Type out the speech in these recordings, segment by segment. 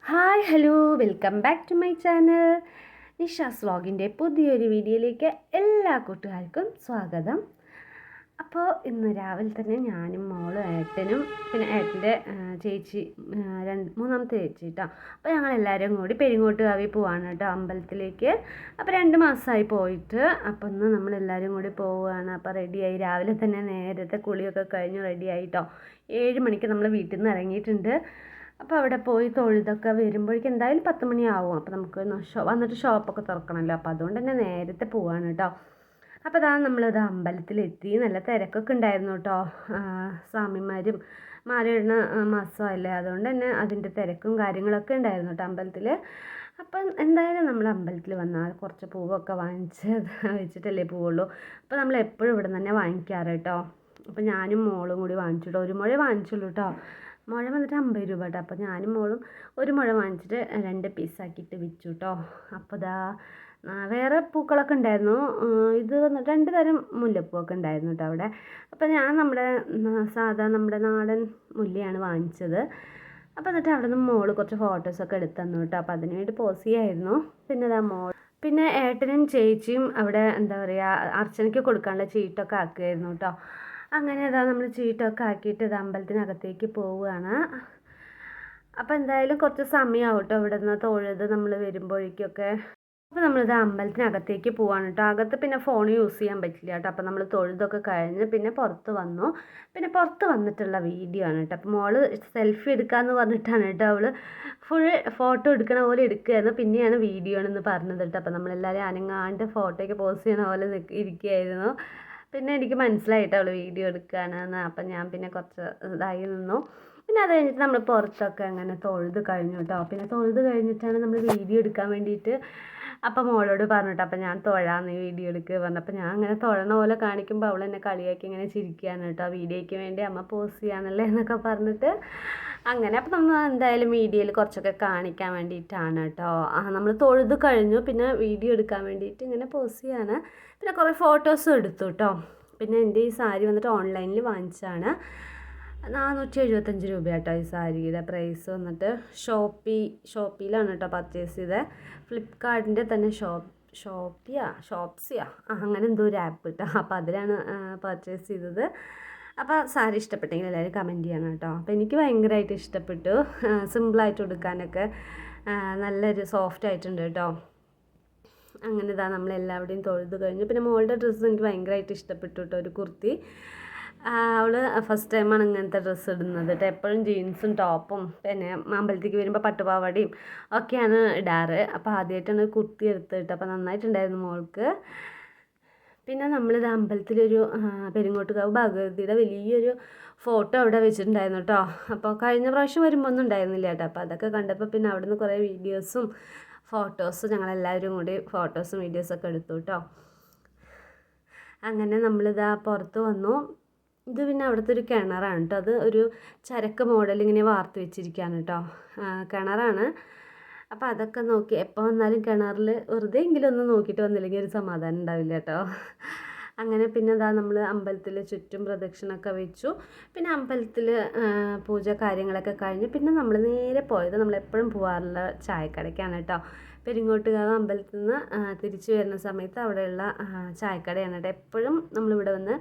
Hi hello welcome back to my channel. നിഷാസ് വ്ളോഗിൻ്റെ പുതിയൊരു വീഡിയോയിലേക്ക് എല്ലാ കൂട്ടുകാർക്കും സ്വാഗതം. അപ്പോൾ ഇന്ന് രാവിലെ തന്നെ ഞാനും മോളും ഏട്ടനും പിന്നെ ഏട്ടൻ്റെ ചേച്ചി മൂന്നാമത്തെ ചേച്ചി കേട്ടോ. അപ്പോൾ ഞങ്ങളെല്ലാവരും കൂടി പെരിങ്ങോട്ടുകാവിൽ പോവാണ് കേട്ടോ, അമ്പലത്തിലേക്ക്. അപ്പോൾ 2 മാസമായി പോയിട്ട്. അപ്പോൾ ഇന്ന് നമ്മളെല്ലാവരും കൂടി പോവുകയാണ്. അപ്പോൾ റെഡിയായി, രാവിലെ തന്നെ നേരത്തെ കുളിയൊക്കെ കഴിഞ്ഞ് റെഡിയായി കേട്ടോ. 7 മണിക്ക് നമ്മൾ വീട്ടിൽ നിന്ന് ഇറങ്ങിയിട്ടുണ്ട്. അപ്പോൾ അവിടെ പോയി തൊഴുതൊക്കെ വരുമ്പോഴേക്കും എന്തായാലും 10 മണിയാവും. അപ്പോൾ നമുക്ക് വന്നിട്ട് ഷോപ്പൊക്കെ തുറക്കണമല്ലോ. അപ്പോൾ അതുകൊണ്ട് തന്നെ നേരത്തെ പോവാണ് കേട്ടോ. അപ്പോൾ അതാ നമ്മളിത് അമ്പലത്തിലെത്തി. നല്ല തിരക്കൊക്കെ ഉണ്ടായിരുന്നു കേട്ടോ. സ്വാമിമാരും മാലയിടുന്ന മാസമല്ലേ, അതുകൊണ്ട് തന്നെ അതിൻ്റെ തിരക്കും കാര്യങ്ങളൊക്കെ ഉണ്ടായിരുന്നു കേട്ടോ അമ്പലത്തിൽ. അപ്പം എന്തായാലും നമ്മൾ അമ്പലത്തിൽ വന്നാൽ കുറച്ച് പൂവൊക്കെ വാങ്ങിച്ച് വെച്ചിട്ടല്ലേ പോവുള്ളൂ. അപ്പോൾ നമ്മൾ എപ്പോഴും ഇവിടെ നിന്ന് തന്നെ വാങ്ങിക്കാറ് കേട്ടോ. അപ്പോൾ ഞാനും മോളും കൂടി വാങ്ങിച്ചു കേട്ടോ. 1 മുഴ വാങ്ങിച്ചുള്ളൂ കേട്ടോ. മുഴ വന്നിട്ട് 50 രൂപ കേട്ടോ. അപ്പോൾ ഞാനും മോളും 1 മുഴ വാങ്ങിച്ചിട്ട് 2 പീസാക്കിയിട്ട് വിറ്റു കേട്ടോ. അപ്പോൾ ഇതാ വേറെ പൂക്കളൊക്കെ ഉണ്ടായിരുന്നു. ഇത് വന്നിട്ട് 2 തരം മുല്ലപ്പൂവൊക്കെ ഉണ്ടായിരുന്നു കേട്ടോ അവിടെ. അപ്പോൾ ഞാൻ നമ്മുടെ നാടൻ മുല്ലയാണ് വാങ്ങിച്ചത്. അപ്പോൾ എന്നിട്ട് അവിടെ നിന്ന് മോള് കുറച്ച് ഫോട്ടോസൊക്കെ എടുത്തു തന്നു കേട്ടോ. അപ്പോൾ അതിന് വേണ്ടി പോസ് ചെയ്യായിരുന്നു. പിന്നെ ഇതാ പിന്നെ ഏട്ടനും ചേച്ചിയും അവിടെ എന്താ പറയുക, അർച്ചനയ്ക്ക് കൊടുക്കാനുള്ള ചീട്ടൊക്കെ ആക്കുമായിരുന്നു കേട്ടോ. അങ്ങനെ ഇതാ നമ്മൾ ചീട്ടൊക്കെ ആക്കിയിട്ട് ഇത് അമ്പലത്തിനകത്തേക്ക് പോവുകയാണ്. അപ്പോൾ എന്തായാലും കുറച്ച് സമയമാവും കേട്ടോ ഇവിടെ നിന്ന് തൊഴുത് നമ്മൾ വരുമ്പോഴേക്കൊക്കെ. അപ്പോൾ നമ്മളിത് അമ്പലത്തിനകത്തേക്ക് പോവാണ് കേട്ടോ. അകത്ത് പിന്നെ ഫോൺ യൂസ് ചെയ്യാൻ പറ്റില്ല കേട്ടോ. അപ്പോൾ നമ്മൾ തൊഴുതൊക്കെ കഴിഞ്ഞ് പിന്നെ പുറത്ത് വന്നു. പിന്നെ പുറത്ത് വന്നിട്ടുള്ള വീഡിയോ ആണ് കേട്ടോ. അപ്പോൾ മോള് സെൽഫി എടുക്കാമെന്ന് പറഞ്ഞിട്ടാണ് കേട്ടോ അവൾ ഫുൾ ഫോട്ടോ എടുക്കണ പോലെ എടുക്കുകയായിരുന്നു. പിന്നെയാണ് വീഡിയോ ആണെന്ന് പറഞ്ഞത് കേട്ടോ. അപ്പോൾ നമ്മളെല്ലാവരും അനങ്ങാണ്ട് ഫോട്ടോയ്ക്ക് പോസ്റ്റ് ചെയ്യണ പോലെ ഇരിക്കുകയായിരുന്നു. പിന്നെ എനിക്ക് മനസ്സിലായിട്ട് അവൾ വീഡിയോ എടുക്കുകയാണെന്ന്. അപ്പം ഞാൻ പിന്നെ കുറച്ച് ഇതായി നിന്നു. പിന്നെ അത് കഴിഞ്ഞിട്ട് നമ്മൾ പുറത്തൊക്കെ അങ്ങനെ തൊഴുത് കഴിഞ്ഞു കേട്ടോ. പിന്നെ തൊഴുത് കഴിഞ്ഞിട്ടാണ് നമ്മൾ വീഡിയോ എടുക്കാൻ വേണ്ടിയിട്ട് അപ്പം മോളോട് പറഞ്ഞിട്ട്, അപ്പം ഞാൻ തൊഴാന്ന് വീഡിയോ എടുക്കുക പറഞ്ഞപ്പോൾ ഞാൻ അങ്ങനെ തൊഴണ പോലെ കാണിക്കുമ്പോൾ അവൾ എന്നെ കളിയാക്കി ഇങ്ങനെ ചിരിക്കുകയാണ് കേട്ടോ. വീഡിയോയ്ക്ക് വേണ്ടി അമ്മ പോസ്റ്റ് ചെയ്യാനല്ലേ എന്നൊക്കെ പറഞ്ഞിട്ട് അങ്ങനെ. അപ്പം നമ്മൾ എന്തായാലും വീഡിയോയിൽ കുറച്ചൊക്കെ കാണിക്കാൻ വേണ്ടിയിട്ടാണ് കേട്ടോ. നമ്മൾ തൊഴുത് കഴിഞ്ഞു. പിന്നെ വീഡിയോ എടുക്കാൻ വേണ്ടിയിട്ട് ഇങ്ങനെ പോസ്റ്റ് ചെയ്യാണ്. പിന്നെ കുറേ ഫോട്ടോസും എടുത്തു കേട്ടോ. പിന്നെ എൻ്റെ ഈ സാരി വന്നിട്ട് ഓൺലൈനിൽ വാങ്ങിച്ചതാണ്. 475 രൂപ കേട്ടോ ഈ സാരിയുടെ പ്രൈസ് വന്നിട്ട്. ഷോപ്പിയിലാണ് കേട്ടോ പർച്ചേസ് ചെയ്തത്. ഫ്ലിപ്കാർട്ടിൻ്റെ തന്നെ ഷോപ്സിയാ അങ്ങനെ എന്തോ ഒരു ആപ്പ് കേട്ടോ. അപ്പോൾ അതിലാണ് പർച്ചേസ് ചെയ്തത്. അപ്പോൾ സാരി ഇഷ്ടപ്പെട്ടെങ്കിൽ എല്ലാവരും കമൻറ്റ് ചെയ്യണം കേട്ടോ. അപ്പോൾ എനിക്ക് ഭയങ്കരമായിട്ട് ഇഷ്ടപ്പെട്ടു. സിമ്പിളായിട്ട് എടുക്കാനൊക്കെ നല്ലൊരു സോഫ്റ്റ് ആയിട്ടുണ്ട് കേട്ടോ. അങ്ങനെ ഇതാ നമ്മളെല്ലാവരുടെയും തൊഴുത് കഴിഞ്ഞു. പിന്നെ മോളുടെ ഡ്രസ്സ് എനിക്ക് ഭയങ്കരമായിട്ട് ഇഷ്ടപ്പെട്ടു കേട്ടോ. ഒരു കുർത്തി. അവൾ ഫസ്റ്റ് ടൈമാണ് ഇങ്ങനത്തെ ഡ്രസ്സ് ഇടുന്നത് കേട്ടോ. എപ്പോഴും ജീൻസും ടോപ്പും പിന്നെ അമ്പലത്തേക്ക് വരുമ്പോൾ പട്ടുപാവാടയും ഒക്കെയാണ് ഇടാറ്. അപ്പോൾ ആദ്യമായിട്ടാണ് ഒരു കുർത്തി എടുത്തിട്ട്. അപ്പോൾ നന്നായിട്ടുണ്ടായിരുന്നു മോൾക്ക്. പിന്നെ നമ്മളിത് അമ്പലത്തിലൊരു പെരിങ്ങോട്ടുകാവ് ഭഗവതിയുടെ വലിയൊരു ഫോട്ടോ അവിടെ വെച്ചിട്ടുണ്ടായിരുന്നു കേട്ടോ. അപ്പോൾ കഴിഞ്ഞ പ്രാവശ്യം വരുമ്പോൾ ഒന്നും ഉണ്ടായിരുന്നില്ല കേട്ടോ. അപ്പോൾ അതൊക്കെ കണ്ടപ്പോൾ പിന്നെ അവിടെ നിന്ന് കുറേ വീഡിയോസും ഫോട്ടോസും ഞങ്ങളെല്ലാവരും കൂടി ഫോട്ടോസും വീഡിയോസൊക്കെ എടുത്തു കേട്ടോ. അങ്ങനെ നമ്മളിതാ പുറത്ത് വന്നു. ഇത് പിന്നെ അവിടുത്തെ ഒരു കിണറാണ് കേട്ടോ. അത് ഒരു ചരക്ക് മോഡൽ ഇങ്ങനെ വാർത്ത് വെച്ചിരിക്കുകയാണ് കേട്ടോ. കിണറാണ്. അപ്പോൾ അതൊക്കെ നോക്കി എപ്പോൾ വന്നാലും കിണറിൽ വെറുതെ എങ്കിലും ഒന്ന് നോക്കിയിട്ട് വന്നില്ലെങ്കിൽ ഒരു സമാധാനം ഉണ്ടാവില്ല കേട്ടോ. അങ്ങനെ പിന്നെ ഇതാ നമ്മൾ അമ്പലത്തിൽ ചുറ്റും പ്രദക്ഷിണമൊക്കെ വെച്ചു. പിന്നെ അമ്പലത്തിൽ പൂജ കാര്യങ്ങളൊക്കെ കഴിഞ്ഞ് പിന്നെ നമ്മൾ നേരെ പോയത് നമ്മളെപ്പോഴും പോകാറുള്ള ചായക്കടയ്ക്കാണ് കേട്ടോ. പെരിങ്ങോട്ടുകാവ് അമ്പലത്തിൽ നിന്ന് തിരിച്ചു വരുന്ന സമയത്ത് അവിടെയുള്ള ചായക്കടയാണ് കേട്ടോ. എപ്പോഴും നമ്മളിവിടെ വന്ന്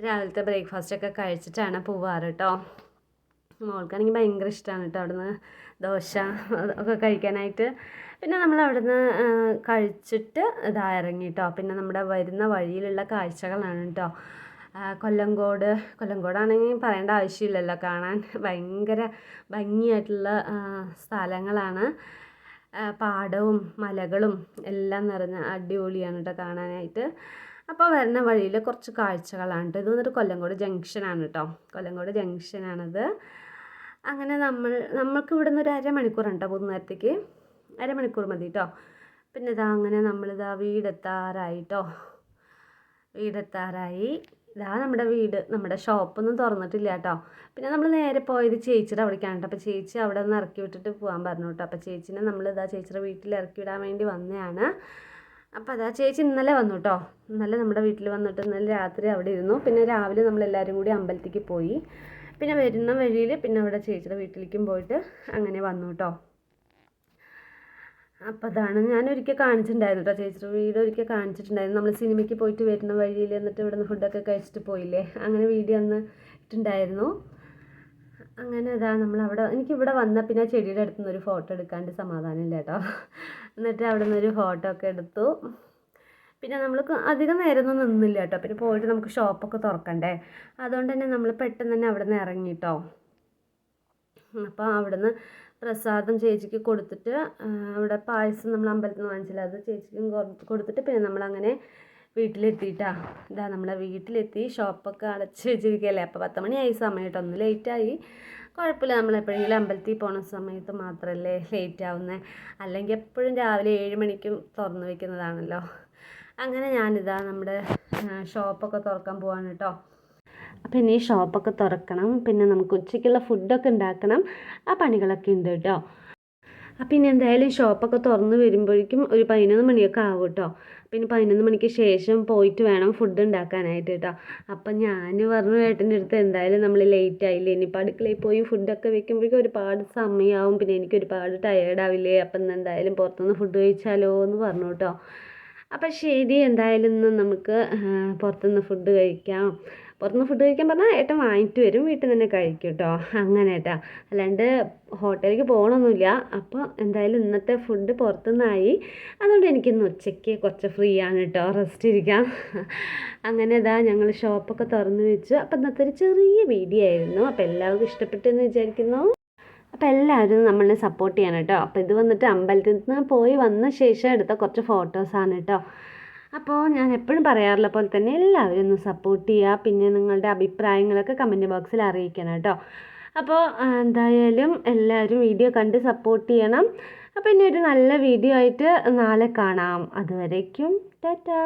രാവിലത്തെ ബ്രേക്ക്ഫാസ്റ്റൊക്കെ കഴിച്ചിട്ടാണ് പോവാറ് കേട്ടോ. മോൾക്കാണെങ്കിൽ ഭയങ്കര ഇഷ്ടമാണ് കേട്ടോ അവിടുന്ന് ദോശ ഒക്കെ കഴിക്കാനായിട്ട്. പിന്നെ നമ്മൾ അവിടുന്ന് കഴിച്ചിട്ട് ഇതാ ഇറങ്ങി കേട്ടോ. പിന്നെ നമ്മുടെ വരുന്ന വഴിയിലുള്ള കാഴ്ചകളാണ് കേട്ടോ. കൊല്ലങ്കോടാണെങ്കിൽ പറയേണ്ട ആവശ്യമില്ലല്ലോ, കാണാൻ ഭയങ്കര ഭംഗിയായിട്ടുള്ള സ്ഥലങ്ങളാണ്. പാടവും മലകളും എല്ലാം നിറഞ്ഞ അടിപൊളിയാണ് കേട്ടോ കാണാനായിട്ട്. അപ്പോൾ വരുന്ന വഴിയിൽ കുറച്ച് കാഴ്ചകളാണ് കേട്ടോ. ഇത് വന്നിട്ട് കൊല്ലങ്കോട് ജംഗ്ഷനാണ് കേട്ടോ. കൊല്ലങ്കോട് ജംഗ്ഷനാണത്. അങ്ങനെ നമ്മൾക്ക് ഇവിടെ നിന്ന് ഒരു അരമണിക്കൂറാണ് കേട്ടോ പോകുന്നേരത്തേക്ക്. അരമണിക്കൂർ മതി കേട്ടോ. പിന്നെ ഇതാ അങ്ങനെ നമ്മളിതാ വീടെത്താറായി കേട്ടോ. ഇതാ നമ്മുടെ വീട്. നമ്മുടെ ഷോപ്പൊന്നും തുറന്നിട്ടില്ല കേട്ടോ. പിന്നെ നമ്മൾ നേരെ പോയത് ചേച്ചിയുടെ അവിടേക്കാണ് കേട്ടോ. അപ്പോൾ ചേച്ചി അവിടെ നിന്ന് ഇറക്കി വിട്ടിട്ട് പോകാൻ പറഞ്ഞു കേട്ടോ. അപ്പോൾ ചേച്ചിനെ നമ്മളിതാ ചേച്ചിയുടെ വീട്ടിൽ ഇറക്കി വിടാൻ വേണ്ടി വന്നതാണ്. അപ്പോൾ അതാ ചേച്ചി ഇന്നലെ വന്നു കേട്ടോ. ഇന്നലെ നമ്മുടെ വീട്ടിൽ വന്നിട്ട് ഇന്നലെ രാത്രി അവിടെ ഇരുന്നു. പിന്നെ രാവിലെ നമ്മളെല്ലാവരും കൂടി അമ്പലത്തേക്ക് പോയി. പിന്നെ വരുന്ന വഴിയിൽ പിന്നെ അവിടെ ചേച്ചിയുടെ വീട്ടിലേക്കും പോയിട്ട് അങ്ങനെ വന്നു കേട്ടോ. അപ്പോൾ അതാണ് ഞാനൊരിക്കൽ കാണിച്ചിട്ടുണ്ടായിരുന്നു കേട്ടോ, ചേച്ചിയുടെ വീഡിയോ ഒരിക്കൽ കാണിച്ചിട്ടുണ്ടായിരുന്നു. നമ്മൾ സിനിമയ്ക്ക് പോയിട്ട് വരുന്ന വഴിയിൽ എന്നിട്ട് ഇവിടെ നിന്ന് ഫുഡൊക്കെ കഴിച്ചിട്ട് പോയില്ലേ, അങ്ങനെ വീഡിയോ അന്ന് ഇട്ടുണ്ടായിരുന്നു. അങ്ങനെ അതാ നമ്മളവിടെ, എനിക്കിവിടെ വന്നാൽ പിന്നെ ചെടിയുടെ അടുത്ത് നിന്നൊരു ഫോട്ടോ എടുക്കാണ്ട് സമാധാനമില്ല കേട്ടോ. എന്നിട്ട് അവിടെ നിന്നൊരു ഫോട്ടോ ഒക്കെ എടുത്തു. പിന്നെ നമ്മൾ അധികം നേരമൊന്നും നിന്നില്ല കേട്ടോ. പിന്നെ പോയിട്ട് നമുക്ക് ഷോപ്പൊക്കെ തുറക്കണ്ടേ, അതുകൊണ്ട് തന്നെ നമ്മൾ പെട്ടെന്ന് തന്നെ അവിടെ നിന്ന് ഇറങ്ങി കേട്ടോ. അപ്പോൾ അവിടുന്ന് പ്രസാദം ചേച്ചിക്ക് കൊടുത്തിട്ട്, അവിടെ പായസം നമ്മൾ അമ്പലത്തിൽ നിന്ന് വാങ്ങിച്ചില്ല, അത് ചേച്ചിക്കും കൊടുത്തിട്ട് പിന്നെ നമ്മളങ്ങനെ വീട്ടിലെത്തിയിട്ടാ. ഇതാ നമ്മളെ വീട്ടിലെത്തി. ഷോപ്പൊക്കെ അടച്ച് വെച്ചിരിക്കുകയല്ലേ, അപ്പോൾ 10 മണിയായി സമയം കേട്ടോ. ഒന്ന് ലേറ്റായി, കുഴപ്പമില്ല. നമ്മളെപ്പോഴെങ്കിലും അമ്പലത്തിൽ പോകുന്ന സമയത്ത് മാത്രമല്ലേ ലേറ്റ് ആവുന്നത്, അല്ലെങ്കിൽ എപ്പോഴും രാവിലെ 7 മണിക്കും തുറന്ന് വയ്ക്കുന്നതാണല്ലോ. അങ്ങനെ ഞാനിതാ നമ്മുടെ ഷോപ്പൊക്കെ തുറക്കാൻ പോവാണ് കേട്ടോ. അപ്പോൾ ഇനി ഷോപ്പൊക്കെ തുറക്കണം, പിന്നെ നമുക്ക് ഉച്ചയ്ക്കുള്ള ഫുഡൊക്കെ ഉണ്ടാക്കണം, ആ പണികളൊക്കെ ഉണ്ട് കേട്ടോ. അപ്പം ഇനി എന്തായാലും ഷോപ്പൊക്കെ തുറന്ന് വരുമ്പോഴേക്കും ഒരു 11 മണിയൊക്കെ ആവും കേട്ടോ. പിന്നെ 11 മണിക്ക് ശേഷം പോയിട്ട് വേണം ഫുഡ് ഉണ്ടാക്കാനായിട്ട് കേട്ടോ. അപ്പം ഞാൻ പറഞ്ഞു ഏട്ടൻ്റെ അടുത്ത്, എന്തായാലും നമ്മൾ ലേറ്റ് ആയില്ലേ, ഇനിയിപ്പോൾ അടുക്കളയിൽ പോയി ഫുഡൊക്കെ വെക്കുമ്പോഴേക്കും ഒരുപാട് സമയമാവും, പിന്നെ എനിക്ക് ഒരുപാട് ടയേർഡാവില്ലേ, അപ്പം ഇന്ന് എന്തായാലും പുറത്തുനിന്ന് ഫുഡ് കഴിച്ചാലോ എന്ന് പറഞ്ഞു കേട്ടോ. അപ്പം ശരി, എന്തായാലും ഇന്ന് നമുക്ക് പുറത്തുനിന്ന് ഫുഡ് കഴിക്കാം. പുറത്തുനിന്ന് ഫുഡ് കഴിക്കാൻ പറഞ്ഞാൽ ഏട്ടൻ വാങ്ങിയിട്ട് വരും, വീട്ടിൽ തന്നെ കഴിക്കും കേട്ടോ. അങ്ങനെ കേട്ടോ, അല്ലാണ്ട് ഹോട്ടലിലേക്ക് പോകണമൊന്നുമില്ല. അപ്പോൾ എന്തായാലും ഇന്നത്തെ ഫുഡ് പുറത്തുനിന്നായി, അതുകൊണ്ട് എനിക്കിന്ന് ഉച്ചയ്ക്ക് കുറച്ച് ഫ്രീ ആണ് കേട്ടോ, റെസ്റ്റ് ഇരിക്കാം. അങ്ങനെ ഇതാ ഞങ്ങൾ ഷോപ്പൊക്കെ തുറന്ന് വെച്ചു. അപ്പോൾ ഇന്നത്തെ ഒരു ചെറിയ വീഡിയോ ആയിരുന്നു. അപ്പോൾ എല്ലാവർക്കും ഇഷ്ടപ്പെട്ടെന്ന് വിചാരിക്കുന്നു. അപ്പോൾ എല്ലാവരും നമ്മളെ സപ്പോർട്ട് ചെയ്യണം കേട്ടോ. അപ്പോൾ ഇത് വന്നിട്ട് അമ്പലത്തിൽ നിന്ന് പോയി വന്ന ശേഷം എടുത്ത കുറച്ച് ഫോട്ടോസാണ് കേട്ടോ. അപ്പോൾ ഞാൻ എപ്പോഴും പറയാറുള്ള പോലെ തന്നെ എല്ലാവരും ഒന്ന് സപ്പോർട്ട് ചെയ്യുക, പിന്നെ നിങ്ങളുടെ അഭിപ്രായങ്ങളൊക്കെ കമൻറ്റ് ബോക്സിൽ അറിയിക്കണം കേട്ടോ. അപ്പോൾ എന്തായാലും എല്ലാവരും വീഡിയോ കണ്ട് സപ്പോർട്ട് ചെയ്യണം. അപ്പോൾ ഇനി ഒരു നല്ല വീഡിയോ ആയിട്ട് നാളെ കാണാം. അതുവരേക്കും ടാറ്റാ.